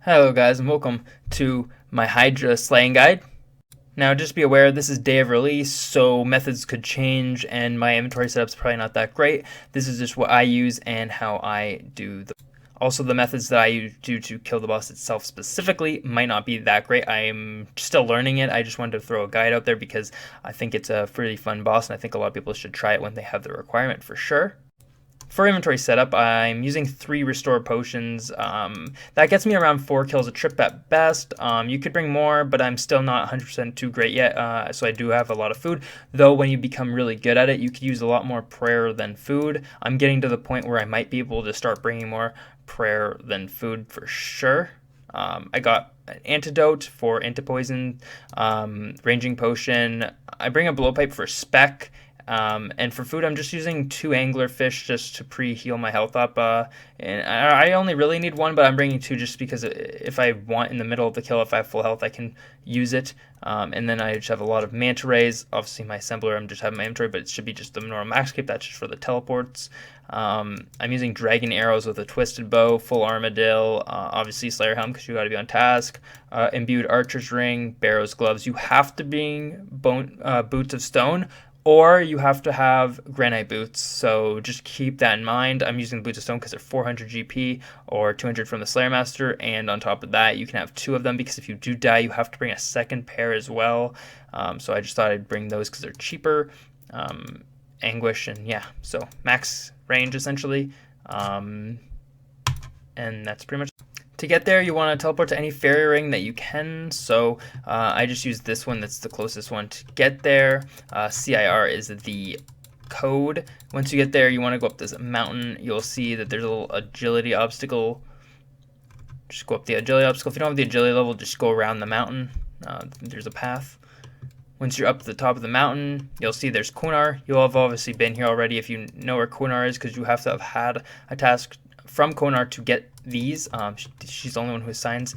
Hello guys and welcome to my Hydra Slaying Guide. Now just be aware this is day of release, so methods could change and my inventory setup's probably not that great. This is just what I use and how I do also the methods that I do to kill the boss itself specifically might not be that great. I'm still learning it. I just wanted to throw a guide out there because I think it's a pretty fun boss and I think a lot of people should try it when they have the requirement for sure. For inventory setup, I'm using 3 restore potions. That gets me around 4 kills a trip at best. You could bring more, but I'm still not 100% too great yet, so I do have a lot of food. Though when you become really good at it, you could use a lot more prayer than food. I'm getting to the point where I might be able to start bringing more prayer than food for sure. I got an antidote for antipoison, ranging potion. I bring a blowpipe for spec. And for food, I'm just using 2 anglerfish just to pre-heal my health up. And I only really need 1, but I'm bringing 2 just because if I want in the middle of the kill, if I have full health, I can use it. And then I just have a lot of manta rays. Obviously, my assembler, I'm just having my inventory, but it should be just the normal max cape. That's just for the teleports. I'm using dragon arrows with a twisted bow, full armadillo, obviously Slayer helm because you got to be on task, imbued archer's ring, barrows gloves. You have to bring boots of stone, or you have to have granite boots, so just keep that in mind. I'm using the boots of stone because they're 400 GP or 200 from the Slayer Master, and on top of that, you can have 2 of them because if you do die, you have to bring a second pair as well. So I just thought I'd bring those because they're cheaper. Anguish, and yeah, so max range essentially. And that's pretty much. To get there, you want to teleport to any fairy ring that you can, so I just use this one that's the closest one to get there. CIR is the code. Once you get there, you want to go up this mountain. You'll see that there's a little agility obstacle. Just go up the agility obstacle. If you don't have the agility level, just go around the mountain. There's a path. Once you're up to the top of the mountain, you'll see there's Kunar. You'll have obviously been here already if you know where Kunar is, because you have to have had a task from Konar to get these. She's the only one who assigns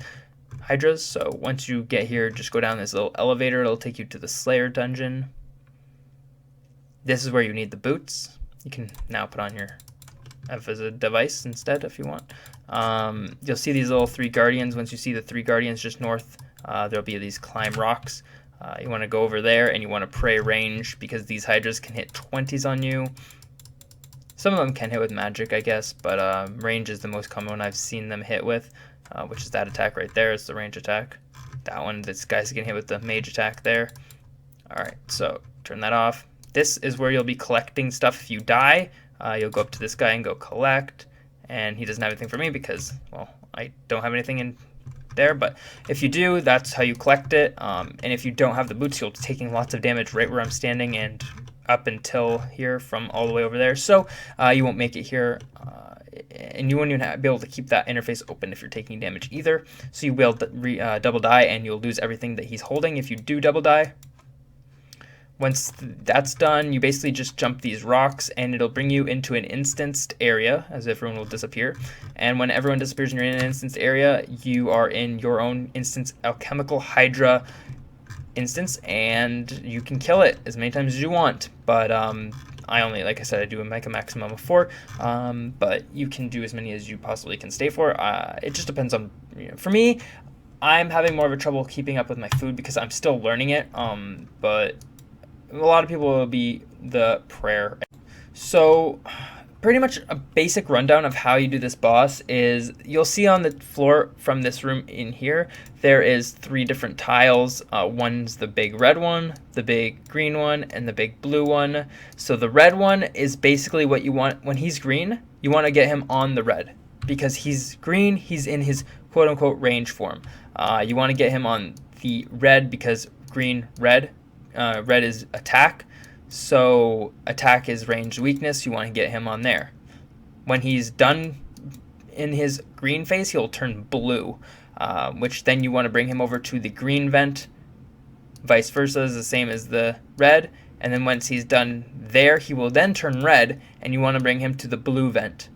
Hydras, so once you get here, just go down this little elevator. It'll take you to the Slayer dungeon. This is where you need the boots. You can now put on your F as a device instead if you want. You'll see these little 3 guardians. Once you see the 3 guardians just north, there'll be these climb rocks. You want to go over there and you want to pray range because these Hydras can hit 20s on you. Some of them can hit with magic, I guess, but range is the most common one I've seen them hit with, which is that attack right there. It's the range attack. That one, this guy's getting hit with the mage attack there. Alright, so turn that off. This is where you'll be collecting stuff if you die. You'll go up to this guy and go collect, and he doesn't have anything for me because, well, I don't have anything in there, but if you do, that's how you collect it. And if you don't have the boots, you'll be taking lots of damage right where I'm standing and up until here from all the way over there, so you won't make it here, and you won't even be able to keep that interface open if you're taking damage either, so you will double die and you'll lose everything that he's holding if you do double die. Once that's done, you basically just jump these rocks and it'll bring you into an instanced area as everyone will disappear, and when everyone disappears and you're in an instanced area, you are in your own instance Alchemical Hydra instance, and you can kill it as many times as you want, but I only, like I said, I do make a maximum of 4, but you can do as many as you possibly can stay for. It just depends on, for me, I'm having more of a trouble keeping up with my food because I'm still learning it, but a lot of people will be the prayer. So pretty much a basic rundown of how you do this boss is you'll see on the floor from this room in here, there is 3 different tiles. One's the big red one, the big green one, and the big blue one. So the red one is basically what you want. When he's green, you want to get him on the red because he's green, he's in his quote-unquote range form. You want to get him on the red because green, red. Red is attack. So attack is ranged weakness, you want to get him on there. When he's done in his green phase, he'll turn blue, which then you want to bring him over to the green vent. Vice versa is the same as the red, and then once he's done there, he will then turn red, and you want to bring him to the blue vent.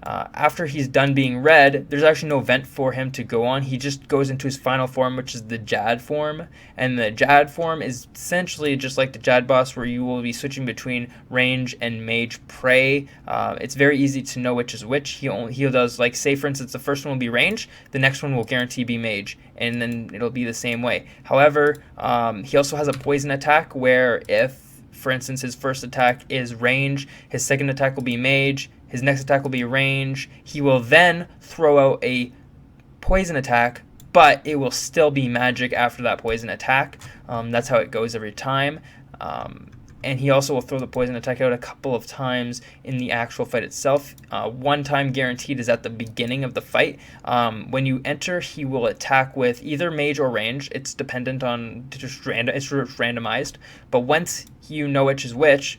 After he's done being red, there's actually no vent for him to go on. He just goes into his final form, which is the Jad form. And the Jad form is essentially just like the Jad boss, where you will be switching between range and mage prey. It's very easy to know which is which. He does, like, say for instance, the first one will be range, the next one will guarantee be mage, and then it'll be the same way. However, he also has a poison attack where if, for instance, his first attack is range, his second attack will be mage, his next attack will be range. He will then throw out a poison attack, but it will still be magic after that poison attack. That's how it goes every time. And he also will throw the poison attack out a couple of times in the actual fight itself. One time guaranteed is at the beginning of the fight. When you enter, he will attack with either mage or range. It's dependent on, it's randomized. But once you know which is which,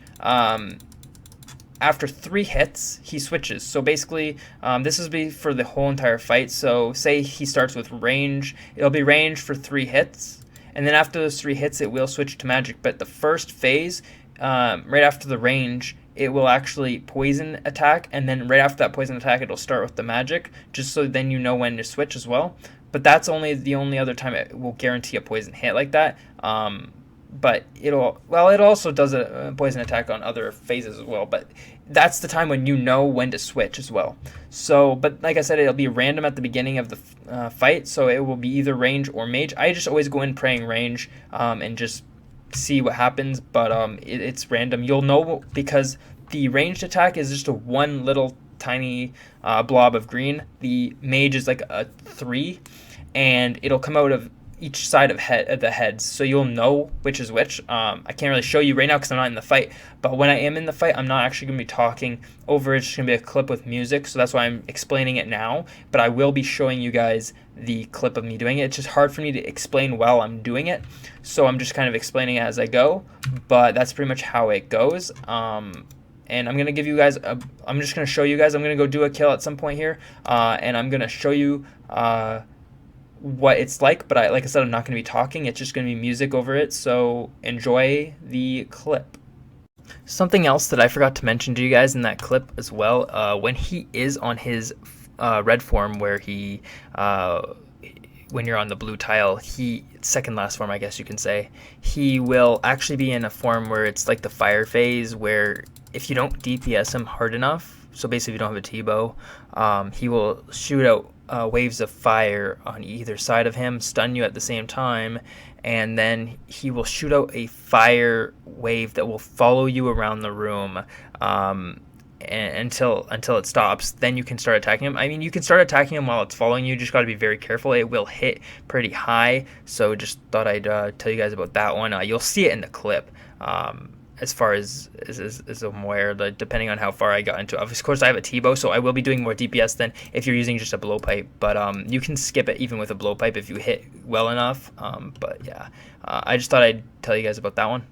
after 3 hits, he switches. So basically, this is be for the whole entire fight. So say he starts with range, it'll be range for 3 hits. And then after those 3 hits, it will switch to magic. But the first phase, right after the range, it will actually poison attack. And then right after that poison attack, it'll start with the magic, just so then you know when to switch as well. But that's the only other time it will guarantee a poison hit like that. But it also does a poison attack on other phases as well. But that's the time when you know when to switch as well. So, but like I said, it'll be random at the beginning of the fight. So it will be either range or mage. I just always go in praying range and just see what happens. But it's random. You'll know because the ranged attack is just a one little tiny blob of green. The mage is like a 3, and it'll come out of each side of the heads, so you'll know which is which. I can't really show you right now because I'm not in the fight, but when I am in the fight, I'm not actually going to be talking over it. It's just going to be a clip with music, so that's why I'm explaining it now, but I will be showing you guys the clip of me doing it. It's just hard for me to explain while I'm doing it, so I'm just kind of explaining it as I go, but that's pretty much how it goes. And I'm going to give you guys, I'm just going to show you guys, I'm going to go do a kill at some point here, and I'm going to show you what it's like, but like I said, I'm not going to be talking. It's just going to be music over it, so enjoy the clip. Something else that I forgot to mention to you guys in that clip as well, when he is on his red form, where he when you're on the blue tile, second last form, I guess you can say, he will actually be in a form where it's like the fire phase, where if you don't DPS him hard enough, so basically if you don't have a T-bow, he will shoot out waves of fire on either side of him, stun you at the same time, and then he will shoot out a fire wave that will follow you around the room until it stops. Then you can start attacking him. I mean, you can start attacking him while it's following you. Just got to be very careful. It will hit pretty high, so just thought I'd tell you guys about that one. You'll see it in the clip. As far as I'm aware, depending on how far I got into it. Of course, I have a T-bow, so I will be doing more DPS than if you're using just a blowpipe. But you can skip it even with a blowpipe if you hit well enough. But yeah, I just thought I'd tell you guys about that one.